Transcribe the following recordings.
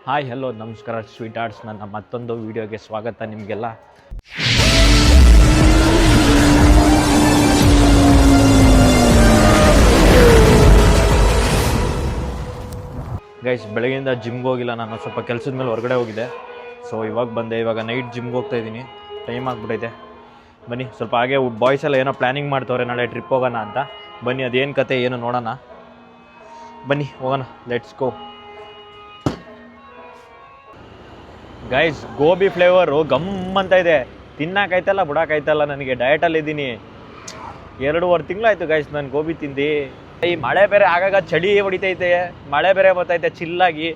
Hi hello ನಮಸ್ಕಾರ sweet arts ನನ್ನ ಮತ್ತೊಂದು ವೀಡಿಯೋಗೆ ಸ್ವಾಗತ ನಿಮಗೆಲ್ಲ. ಗೈಸ್, ಬೆಳಗ್ಗೆಯಿಂದ ಜಿಮ್ಗೆ ಹೋಗಿಲ್ಲ, ನಾನು ಸ್ವಲ್ಪ ಕೆಲಸದ ಮೇಲೆ ಹೊರಗಡೆ ಹೋಗಿದ್ದೆ. ಸೊ ಇವಾಗ ಬಂದೆ, ಇವಾಗ ನೈಟ್ ಜಿಮ್ಗೆ ಹೋಗ್ತಾಯಿದ್ದೀನಿ. ಟೈಮ್ ಆಗಿಬಿಟ್ಟೈತೆ. ಬನ್ನಿ, ಸ್ವಲ್ಪ ಹಾಗೆ ಬಾಯ್ಸ್ ಎಲ್ಲ ಏನೋ ಪ್ಲ್ಯಾನಿಂಗ್ ಮಾಡ್ತವ್ರೆ ನಾಳೆ ಟ್ರಿಪ್ ಹೋಗೋಣ ಅಂತ. ಬನ್ನಿ, ಅದೇನು ಕತೆ ಏನು ನೋಡೋಣ. ಬನ್ನಿ ಹೋಗೋಣ, let's go. Guys, gobi flavour gum ಅಂತ ಇದೆ. ತಿನ್ನೋಕ್ಕಾಯ್ತಲ್ಲ ಬಿಡೋಕ್ಕಾಯ್ತಲ್ಲ, ನನಗೆ ಡಯಟಲ್ಲಿದ್ದೀನಿ. 2.5 ತಿಂಗಳಾಯ್ತು ಗೈಸ್ ನಾನು ಗೋಬಿ ತಿಂದು. ಈ ಮಳೆ ಬೇರೆ ಆಗಾಗ ಚಳಿ ಹೊಡಿತೈತೆ, ಮಳೆ ಬೇರೆ ಬರ್ತೈತೆ ಚಿಲ್ಲಾಗಿ.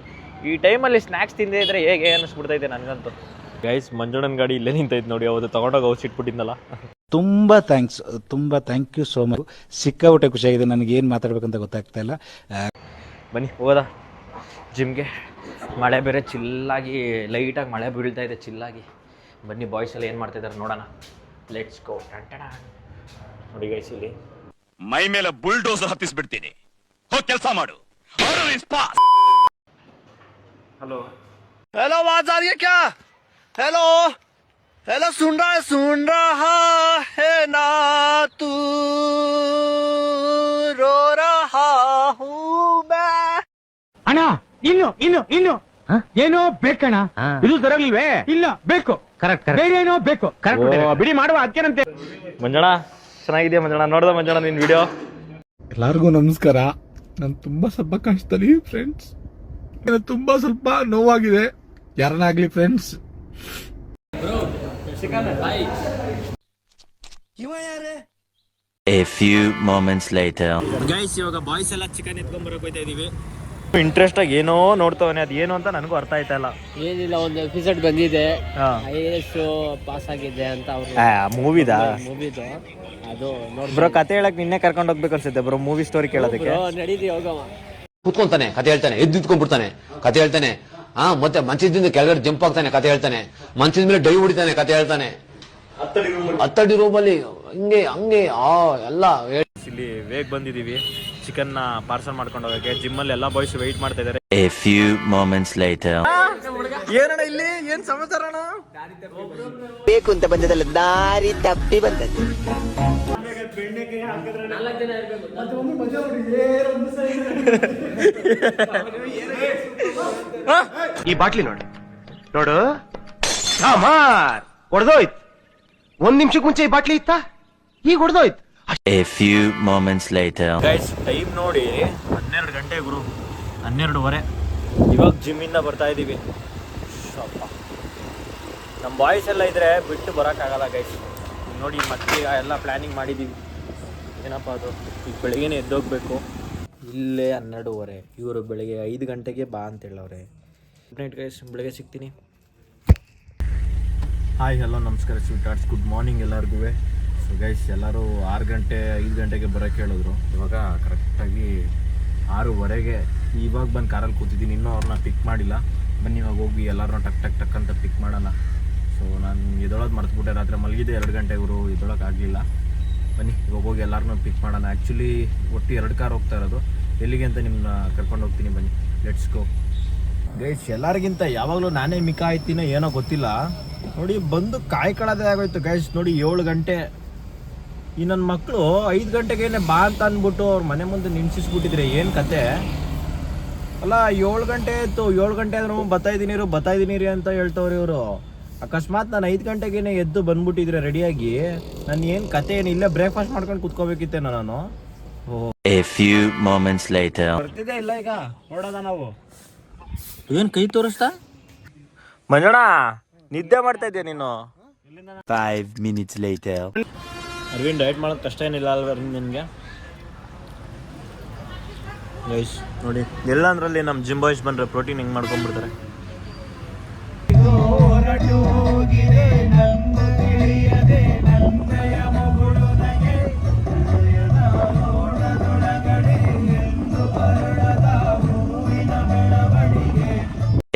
ಈ ಟೈಮಲ್ಲಿ ಸ್ನ್ಯಾಕ್ಸ್ ತಿಂದೇ ಇದ್ರೆ ಹೇಗೆ ಅನ್ನಿಸ್ಬಿಡ್ತೈತೆ ನನಗಂತೂ. ಗೈಸ್, ಮಂಜಣ್ಣನ ಗಾಡಿ ಇಲ್ಲೇ ನಿಂತೈತೆ ನೋಡಿ, ಅವತ್ತು ತೊಗೊಂಡೋಗಿ ಔಸಿಟ್ಬಿಟ್ಟಿದ್ನಲ್ಲ. ತುಂಬ ಥ್ಯಾಂಕ್ ಯು ಸೋ ಮಚ್. ಸಿಕ್ಕಾಬಿಟ್ಟೆ ಖುಷಿಯಾಗಿದೆ, ನನಗೆ ಏನು ಮಾತಾಡ್ಬೇಕಂತ ಗೊತ್ತಾಗ್ತಾ ಇಲ್ಲ. ಬನ್ನಿ ಹೋಗೋದಾ ಜಿಮ್ಗೆ. ಮಳೆ ಬೇರೆ ಚಿಲ್ಲಾಗಿ, ಲೈಟಾಗಿ ಮಳೆ ಬೀಳ್ತಾ ಇದೆ ಚಿಲ್ಲಾಗಿ. ಬನ್ನಿ, ಬಾಯ್ಸ್ ಎಲ್ಲ ಏನು ಮಾಡ್ತಾಯಿದ್ದಾರೆ ನೋಡೋಣ. Let's go. ನೋಡಿ ಗೈಸ್, ಇಲ್ಲಿ ಮೈ ಮೇಲೆ ಬುಲ್ಡೋಸರ್ ಹತ್ತಿಸ್ಬಿಡ್ತೀನಿ. ಹೋಗಿ ಕೆಲಸ ಮಾಡು. ಹಲೋ हेलो, आवाज आ रही है क्या? हेलो हेलो, सुन रहा है ना तू, रो रहा हूँ मैं. ಅಣ್ಣ, ಇನ್ನು ಏನೋ ಬೇಕಣ್ಣ. ಇದು ಸರಿಯಾಗಿಲ್ವೇ? ಇಲ್ಲ, ಬೇಕು. ಕರೆಕ್ಟ್. ಬೇರೆ ಏನೋ ಬೇಕು. ಕರೆಕ್ಟ್. ಬಿಡಿ ಮಾಡುವ, ಅದಕ್ಕೇನಂತೆ. ಮಂಜಣ್ಣ, ಚೆನ್ನಾಗಿದೆಯಾ ಮಂಜಣ್ಣ? ನೋಡ್ದ ಮಂಜಣ್ಣ ನಿನ್ನ ವಿಡಿಯೋ? ಎಲ್ಲರಿಗೂ ನಮಸ್ಕಾರ. ನಾನು ತುಂಬ ಸ್ವಲ್ಪ ಕಷ್ಟದಲ್ಲಿ ಫ್ರೆಂಡ್ಸ್, ತುಂಬ ಸ್ವಲ್ಪ ನೋವಾಗಿದೆ. ಯಾರನ್ನಾಗ್ಲಿ friends. A few moments later. Guys, ಇವಾಗ ಬಾಯ್ಸ್ ಎಲ್ಲ ಚಿಕನ್ ಎತ್ಕೊಂಡ್ಬರಕ್ ಹೋಗ್ತಾ ಇದೀವಿ. ಇಂಟ್ರೆಸ್ಟ್ ಆಗಿ ಏನೋ ನೋಡ್ತವನೆ, ಅದು ಏನು ಅಂತ ನನಗೂ ಅರ್ಥ ಆಯ್ತಾ ಇಲ್ಲ. ಏನಿಲ್ಲ, ಒಂದು ಎಪಿಸೋಡ್ ಬಂದಿದೆ, IAS ಪಾಸ್ ಆಗಿದೆ ಅಂತ ಅವ್ರು ಮೂವಿದು ಅದು ಬ್ರೋ. ಕತೆ ಹೇಳಕ್ ನಿನ್ನೆ ಕರ್ಕೊಂಡು ಹೋಗ್ಬೇಕು ಅನ್ಸುತ್ತೆ ಬ್ರೋ, ಮೂವಿ ಸ್ಟೋರಿ ಕೇಳೋದಕ್ಕೆ. ನಡೀರಿ ಹೋಗವ. ಕುತ್ಕೊಂತಾನೆ, ಕತೆ ಹೇಳ್ತಾನೆ, ಎದ್ದಿತ್ಕೊಂಡ್ಬಿಡ್ತಾನೆ, ಕತೆ ಹೇಳ್ತಾನೆ. ಮತ್ತೆ ಮಂಚದಿಂದ ಕೆಳಗಡೆ ಜಂಪ್ ಆಗ್ತಾನೆ, ಕತೆ ಹೇಳ್ತಾನೆ. ಮಂಚದ ಮೇಲೆ ಡೈ ಹೊಡಿತಾನೆ, ಕತೆ ಹೇಳ್ತಾನೆ. 10 ರೂಮಲ್ಲಿ ಹಿಂಗೆ ಹಂಗೆ ಎಲ್ಲ. ಇಲ್ಲಿ ವೇಗ್ ಬಂದಿದೀವಿ ಚಿಕನ್ ನ ಪಾರ್ಸಲ್ ಮಾಡ್ಕೊಂಡು ಹೋಗಕ್ಕೆ. ಜಿಮ್ ಅಲ್ಲಿ ಎಲ್ಲಾ ಬಾಯ್ಸ್ ವೆಯ್ಟ್ ಮಾಡ್ತಾ ಇದಾರೆ. A few moments later. ಏನಣ್ಣ ಇಲ್ಲಿ ಏನ್ ಸಮಾಚಾರ ಅಣ್ಣ? ಬೇಕು ಅಂತ ಬಂದದಲ್ಲ, ದಾರಿ ತಪ್ಪಿ ಬಂದದ್ದು. ಈ ಬಾಟ್ಲಿ ನೋಡು ಹೊಡೆದೋಯ್ತು. 1 ನಿಮಿಷಕ್ಕೆ ಮುಂಚೆ ಈ ಬಾಟ್ಲಿ ಇತ್ತಾ, ಈಗ ಹೊಡೆದೋಯ್ತು. A few moments later. Guys, time ನೋಡಿ 12 ಗಂಟೆ ಗುರು, 12:30. ಇವಾಗ ಜಿಮ್ಮಿಂದ ಬರ್ತಾ ಇದ್ದೀವಿ. ನಮ್ಮ ಬಾಯ್ಸ್ ಎಲ್ಲ ಇದ್ರೆ ಬಿಟ್ಟು ಬರೋಕ್ಕಾಗಲ್ಲ ಗೈಸ್. ನೋಡಿ ಮತ್ತೆ ಎಲ್ಲ ಪ್ಲ್ಯಾನಿಂಗ್ ಮಾಡಿದ್ದೀವಿ. ಏನಪ್ಪ ಅದು, ಈಗ ಬೆಳಗ್ಗೆನೇ ಎದ್ದೋಗ್ಬೇಕು. ಇಲ್ಲೇ 12:30, ಇವರು ಬೆಳಗ್ಗೆ 5 ಗಂಟೆಗೆ ಬಾ ಅಂತ ಹೇಳವ್ರೆ. ನೈಟ್ ಗೈಸ್, ಬೆಳಗ್ಗೆ ಸಿಗ್ತೀನಿ. ಹಾಯ್ ಹಲೋ ನಮಸ್ಕಾರ ಸ್ವೀಟ್ ಆರ್ಟ್ಸ್, ಗುಡ್ ಮಾರ್ನಿಂಗ್ ಎಲ್ಲರಿಗೂ. ಸೊ ಗೈಸ್, ಎಲ್ಲರೂ 6 ಗಂಟೆ 5 ಗಂಟೆಗೆ ಬರೋಕ್ಕೆ ಹೇಳಿದ್ರು. ಇವಾಗ ಕರೆಕ್ಟಾಗಿ 6:15. ಇವಾಗ ಬಂದು ಕಾರಲ್ಲಿ ಕೂತಿದ್ದೀನಿ, ಇನ್ನೂ ಅವ್ರನ್ನ ಪಿಕ್ ಮಾಡಿಲ್ಲ. ಬನ್ನಿ ಇವಾಗ ಹೋಗಿ ಎಲ್ಲರನ್ನೂ ಟಕ್ ಅಂತ ಪಿಕ್ ಮಾಡೋಣ. ಸೊ ನಾನು ಎದೊಳಗೆ ಮರ್ತುಬಿಟ್ಟೆ, ರಾತ್ರಿ ಮಲಗಿದ್ದೆ 2 ಗಂಟೆ ಗುರು, ಎದೊಳಕ್ಕಾಗಲಿಲ್ಲ. ಬನ್ನಿ ಇವಾಗ ಹೋಗಿ ಎಲ್ಲರನ್ನೂ ಪಿಕ್ ಮಾಡೋಣ. ಆ್ಯಕ್ಚುಲಿ ಒಟ್ಟು 2 ಕಾರ್ ಹೋಗ್ತಾ ಇರೋದು. ಎಲ್ಲಿಗೆ ಅಂತ ನಿಮ್ಮನ್ನ ಕರ್ಕೊಂಡು ಹೋಗ್ತೀನಿ, ಬನ್ನಿ ಲೆಟ್ಸ್ ಗೋ. ಗೈಸ್, ಎಲ್ಲರಿಗಿಂತ ಯಾವಾಗಲೂ ನಾನೇ ಮಿಕ್ಕ ಆಯ್ತೀನೋ ಏನೋ ಗೊತ್ತಿಲ್ಲ. ನೋಡಿ ಬಂದು ಕಾಯ್ಕೊಳ್ಳೋದೇ ಆಗೋಯ್ತು ಗೈಸ್. ನೋಡಿ 7 ಗಂಟೆ. ಈ ನನ್ನ ಮಕ್ಕಳು 5 ಗಂಟೆಗೇನೆ ಬಾ ಅಂತ ಅಂದ್ಬಿಟ್ಟು ಅವ್ರ ಮನೆ ಮುಂದೆ ನಿಲ್ಸಿಸ್ಬಿಟ್ಟಿದ್ರೆ ಏನು ಕತೆ ಅಲ್ಲ. 7 ಗಂಟೆ ಆಯಿತು, 7 ಗಂಟೆ ಆದ್ರೂ ಬತ್ತಾಯಿದ್ದೀನಿ ರೀ ಅಂತ ಹೇಳ್ತವ್ರಿ ಇವರು. ಅಕಸ್ಮಾತ್ ನಾನು 5 ಗಂಟೆಗೇನೆ ಎದ್ದು ಬಂದ್ಬಿಟ್ಟಿದ್ರೆ ರೆಡಿಯಾಗಿ, ನಾನು ಏನು ಕತೆ ಏನು ಇಲ್ಲೇ ಬ್ರೇಕ್ಫಾಸ್ಟ್ ಮಾಡ್ಕೊಂಡು ಕುತ್ಕೋಬೇಕಿತ್ತೇನೋ ನಾನು. A few moments later. ಬರ್ತಿದ್ದೆ ಇಲ್ಲ, ಈಗ ಹೊರಡೋದ ನಾವು. ಏನು ಕೈ ತೋರಿಸ್ತಾ ಮಂಜಣ್ಣ? ನಿದ್ದೆ ಮಾಡ್ತಾ ಇದ್ದೆ ನೀನು. 5 minutes later. ಅರವಿಂದ್, ಡಯಟ್ ಮಾಡೋದು ಕಷ್ಟ ಏನಿಲ್ಲ ಅಲ್ವ ನಿನಗೆ? ಗೈಸ್ ನೋಡಿ, ಎಲ್ಲ ಅಂದ್ರಲ್ಲಿ ನಮ್ಮ ಜಿಮ್ ಬಾಯ್ಸ್ ಬಂದರೆ ಪ್ರೋಟೀನ್ ಹೆಂಗೆ ಮಾಡ್ಕೊಂಡ್ಬಿಡ್ತಾರೆ.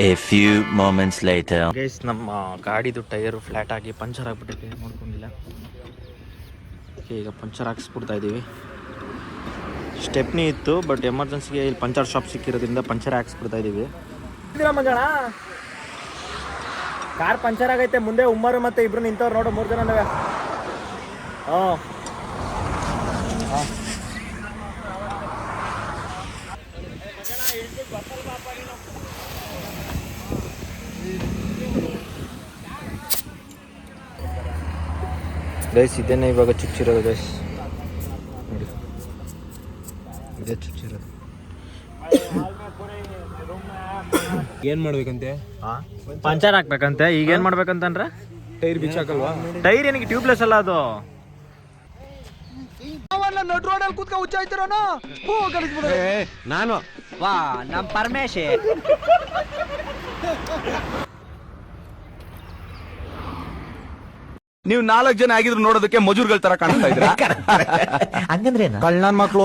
A few moments later. Guys, ನಮ್ಮ ಗಾಡಿದು ಟೈರು ಫ್ಲ್ಯಾಟ್ ಆಗಿ ಪಂಚರ್ ಆಗಿಬಿಟ್ಟಿದೆ, ನೋಡ್ಕೊಂಡಿಲ್ಲ. ಈಗ ಪಂಚರ್ ಹಾಕ್ಸ್ಬಿಡ್ತಾ ಇದ್ದೀವಿ. ಸ್ಟೆಪ್ನಿ ಇತ್ತು, ಬಟ್ ಎಮರ್ಜೆನ್ಸಿಗೆ ಇಲ್ಲಿ ಪಂಚರ್ ಶಾಪ್ ಸಿಕ್ಕಿರೋದ್ರಿಂದ ಪಂಚರ್ ಹಾಕ್ಸ್ಬಿಡ್ತಾ ಇದ್ದೀವಿ. ಮಗಣ ಕಾರ್ ಪಂಚರ್ ಆಗೈತೆ, ಮುಂದೆ ಉಮ್ಮರು ಮತ್ತೆ ಇಬ್ರು ನಿಂತವ್ರು ನೋಡು, 3 ಜನ. ಗೈಸ್ ಇದೇನೆ ಇವಾಗ ಚುಚ್ಚಿರೋದು ಗೈಸ್, ನೋಡಿ ಇದೇ ಚುಚ್ಚಿರೋದು. ಏನ್ ಮಾಡ್ಬೇಕಂತೆ? ಪಂಚರ್ ಹಾಕ್ಬೇಕಂತೆ. ಈಗ ಏನ್ ಮಾಡ್ಬೇಕಂತಂದ್ರೆ ಟೈರ್ ಬಿಚ್ಚಾಕಲ್ವಾ? ಟೈರ್ ಏನಕ್ಕೆ ಟ್ಯೂಬ್ಲೆಸ್ ಅಲ್ಲ ಅದು. ನಾನು ವಾ ನಮ್ ಪರಮೇಶ್ ನೀವು 4 ಜನ ಆಗಿದ್ರು ನೋಡೋದಕ್ಕೆ ಮಜೂರ್ಗಳ ತರ ಕಾಣಿಸ್ತಾ ಇದ್ರ. ಹಂಗಂದ್ರೆ ಕಳ್ಳನ್ ಮಕ್ಳು.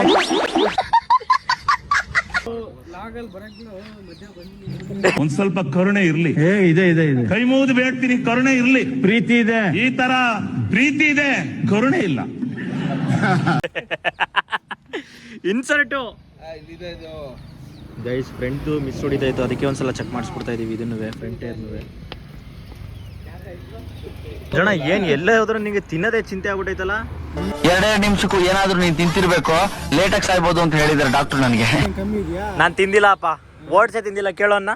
ಒಂದ್ ಸ್ವಲ್ಪ ಕರುಣೆ ಇರ್ಲಿ. ಇದೆ ಕೈ ಮುಗಿದು ಬೇಡ್ತೀನಿ, ಕರುಣೆ ಇರ್ಲಿ. ಪ್ರೀತಿ ಇದೆ, ಈ ತರ ಪ್ರೀತಿ ಇದೆ, ಕರುಣೆ ಇಲ್ಲ. ಇನ್ಸರ್ಟು ಗೈಸ್, ಫ್ರಂಟ್ ಮಿಸ್ ಹೊಡಿತಾಯಿತ್ತು, ಅದಕ್ಕೆ ಒಂದ್ಸಲ ಚೆಕ್ ಮಾಡಿಸ್ಬಿಡ್ತಾ ಇದೀವಿ ಇದನ್ನು, ಫ್ರಂಟ್ ಟೈರ್ನು. ಜನ ಏನ್ ಎಲ್ಲೇ ಹೋದ್ರು ನಿಂಗೆ ತಿನ್ನೋದೇ ಚಿಂತೆ ಆಗ್ಬಿಟ್ಟೈತಲ್ಲ. 2 ನಿಮಿಷಕ್ಕೂ ಏನಾದ್ರೂ ನೀನ್ ತಿಂತಿರ್ಬೇಕು, ಲೇಟಾಗಿ ಸಾಯ್ಬೋದು ಅಂತ ಹೇಳಿದಾರೆ ಡಾಕ್ಟರ್ ನನಗೆ. ನಾನ್ ತಿಂದಿಲ್ಲಪ್ಪ, ಓಡ್ಸೆ ತಿಂದಿಲ್ಲ, ಕೇಳೋನ್ನ.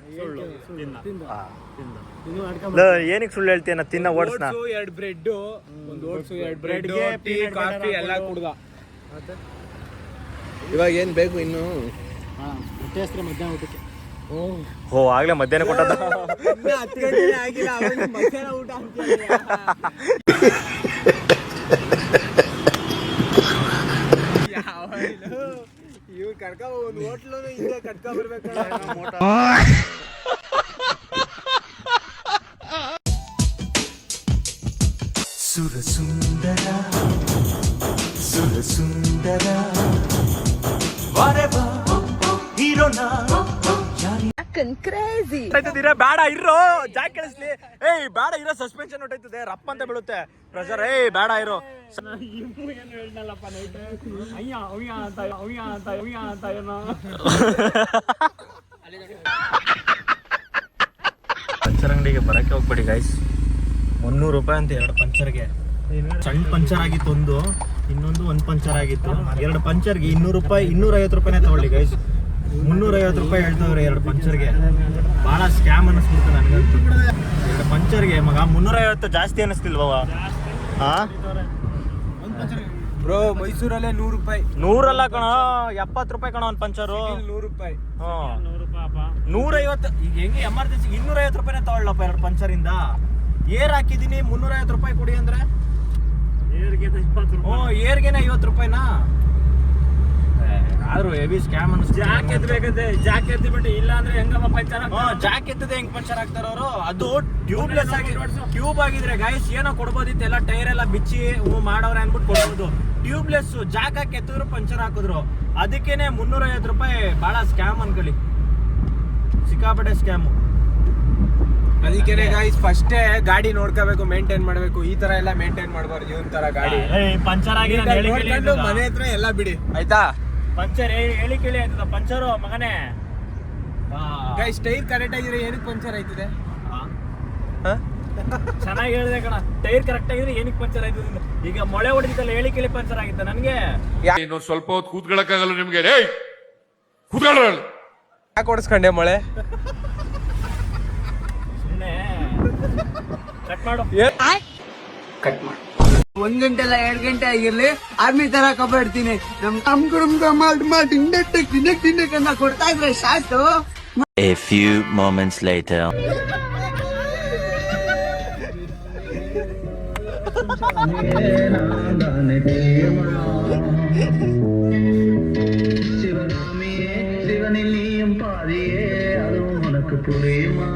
ಏನಕ್ಕೆ ಸುಳ್ಳು ಹೇಳ್ತೀಯ? ತಿನ್ನ ಓಡ್ಸ್ನ. 2 ಬ್ರೆಡ್, ಒಂದು ಓಟ್ಸು, 2 ಬ್ರೆಡ್, ಟೀ, ಕಾಫಿ ಎಲ್ಲ ಕುಡ್ದ. ಇವಾಗ ಏನ್ ಬೇಕು ಇನ್ನು? ಮಧ್ಯಾಹ್ನ ಊಟಕ್ಕೆ. ಓ ಆಗ್ಲೇ ಮಧ್ಯಾಹ್ನ ಕೊಟ್ಟದ. 10 ಗಂಟೆ ಆಗಿಲ್ಲ, ಮಧ್ಯಾಹ್ನ ಊಟ ಅಂತ. ಇವ್ರು ಕರ್ಕ ಒಂದು ಹೋಟ್ಲು ಹಿಂಗೆ ಕರ್ಕ ಬರ್ಬೇಕಲ್ಲ. ಬೇಡ ಇರೋ ಜಾಕ್ ಕೇಳಿಸ್ಲಿ. ಏಯ್ ಬೇಡ ಇರೋ, ಸಸ್ಪೆನ್ಷನ್ ಹೊಟ್ಟೈತದೆ, ರಪ್ಪ ಅಂತ ಬೀಳುತ್ತೆ ಪ್ರೆಷರ್. ಏಯ್ ಬೇಡ ಇರೋ. ಪಂಚರ್ ಅಂಗಡಿಗೆ ಬರಕ್ಕೆ ಹೋಗ್ಬೇಡಿ ಗೈಸ್. 100 ರೂಪಾಯಿ ಅಂತ 2 ಪಂಚರ್ಗೆ. ಸಣ್ಣ ಪಂಚರ್ ಆಗಿತ್ತು ಒಂದು, ಇನ್ನೊಂದು 1 ಪಂಚರ್ ಆಗಿತ್ತು. 2 ಪಂಚರ್ಗೆ 200 ರೂಪಾಯಿ, 250 ರೂಪಾಯಿನೇ ತಗೊಳ್ಳಿ ಗೈಸ್. 350 ರೂಪಾಯಿ ಹೇಳ್ತವ್ರೆ 2 ಪಂಚರ್ಗೆ. ಭಾಳ ಸ್ಕ್ಯಾಮ್ ಅನ್ನಿಸ್ಬಿಡ್ತು ನನಗಂತೂ. 2 ಪಂಚರ್ಗೆ ಮಗ 350 ಜಾಸ್ತಿ ಅನ್ನಿಸ್ತಿಲ್ವ? ಬ್ರೋ ಮೈಸೂರಲ್ಲೇ 100 ರೂಪಾಯಿ. 100 ಅಲ್ಲ ಕಣ, 70 ರೂಪಾಯಿ ಕಣ ಒಂದು ಪಂಚರು. 100 ರೂಪಾಯಿ. 150. ಈಗ ಹೆಂಗೆ ಎಮರ್ಜೆನ್ಸಿ 250 ರೂಪಾಯಿನೇ ತಗೊಳ್ಳಪ್ಪ 2 ಪಂಚರಿಂದ. ಏರ್ ಹಾಕಿದೀನಿ 350 ರೂಪಾಯಿ ಕೊಡಿ ಅಂದ್ರೆ ಏರ್ಗೆನೆ 50 ರೂಪಾಯಿನಾ? ಆದ್ರೂ ಹೆವಿ ಸ್ಕ್ಯಾಮ್ ಅನ್ಸುತ್ತೆ. ಜಾಕ್ ಎತ್ತಬೇಕಂತೆ, ಜಾಕ್ ಎತ್ತಿಬಿಟ್ಟು ಇಲ್ಲ ಅಂದ್ರೆ ಹೆಂಗಮ್ಮ ಪಂಚರ್? ಜಾಕ್ ಎತ್ತದೆ ಹೆಂಗ್ ಪಂಚರ್ ಆಗ್ತಾರ ಅವರು? ಅದು ಟ್ಯೂಬ್ಲೆಸ್ ಆಗಿ, ಟ್ಯೂಬ್ ಆಗಿದ್ರೆ ಗೈಸ್ ಏನೋ ಕೊಡ್ಬೋದಿತ್ತು, ಎಲ್ಲ ಟೈರ್ ಎಲ್ಲ ಬಿಚ್ಚಿ ಮಾಡವ್ರೆ ಅನ್ಬಿಟ್ಟು ಕೊಡ್ಬೋದು. ಟ್ಯೂಬ್ಲೆಸ್ ಜಾಕ್ ಹಾಕಿ ಎತ್ತಿದ್ರು ಪಂಚರ್ ಹಾಕಿದ್ರು, ಅದಕ್ಕೇನೆ 350 ರೂಪಾಯಿ. ಬಹಳ ಸ್ಕ್ಯಾಮ್ ಅನ್ಕೊಳ್ಳಿ, ಸಿಕ್ಕಾಪಟ್ಟೆ ಸ್ಕ್ಯಾಮು. ಅದಕ್ಕೇನೆ ಗಾಯ್ಸ್ ಫಸ್ಟೇ ಗಾಡಿ ನೋಡ್ಕೋಬೇಕು, ಮೇಂಟೈನ್ ಮಾಡ್ಬೇಕು. ಈ ತರ ಎಲ್ಲ ಮೇಂಟೈನ್ ಮಾಡಬಾರ್ದು. ಇವನ್ ತರ ಗಾಡಿ ಪಂಚರ್ ಆಗಿ ಮನೆ ಹತ್ರ ಎಲ್ಲ ಬಿಡಿ ಆಯ್ತಾ. ಪಂಚರ್ ಹೇಳಿ ಕೇಳಿ ಆಯ್ತದ ಪಂಚರು ಮಗನೇ. ಗೈಸ್ ಟೈರ್ ಕರೆಕ್ಟ್ ಆಗಿದ್ರೆ ಏನಕ್ಕೆ ಪಂಚರ್ ಆಯ್ತದೆ? ಚೆನ್ನಾಗಿ ಹೇಳಿದೆ ಕಣ, ಟೈರ್ ಕರೆಕ್ಟ್ ಆಗಿದ್ರೆ ಏನಕ್ಕೆ ಪಂಚರ್ ಆಯ್ತದೆ? ಈಗ ಮೊಳೆ ಹೊಡಿತಲ್ಲ, ಹೇಳಿ ಕೇಳಿ ಪಂಚರ್ ಆಗಿತ್ತ ನನಗೆ. ಇನ್ನು ಸ್ವಲ್ಪ ಹೊತ್ತು ಕೂತ್ಕೊಳ್ಳಕ್ಕಾಗಲ್ಲ ನಿಮ್ಗೆ. ರೇ ಕೂತ್ಕೊಳ್ಳ, ಯಾಕೆ ಓಡಿಸ್ಕೊಂಡೆ ಮೊಳೆ? ಸುಮ್ಮನೆ ಕಟ್ ಮಾಡು. 1 ಗಂಟೆ ಅಲ್ಲ 2 ಗಂಟೆ ಆಗಿರ್ಲಿ, ಆರ್ಮಿ ತರ ಕಬಡ್ತೀನಿ. ನಮ್ ಕುಟುಂಬ ತಿನ್ನಕ್ ಅಂತ ಕೊಡ್ತಾ ಇದ್ರೆ ಸಾಕು. A few moments later. சிவனிலியும் பாதியே அதுவும் உனக்கு புரியுமா?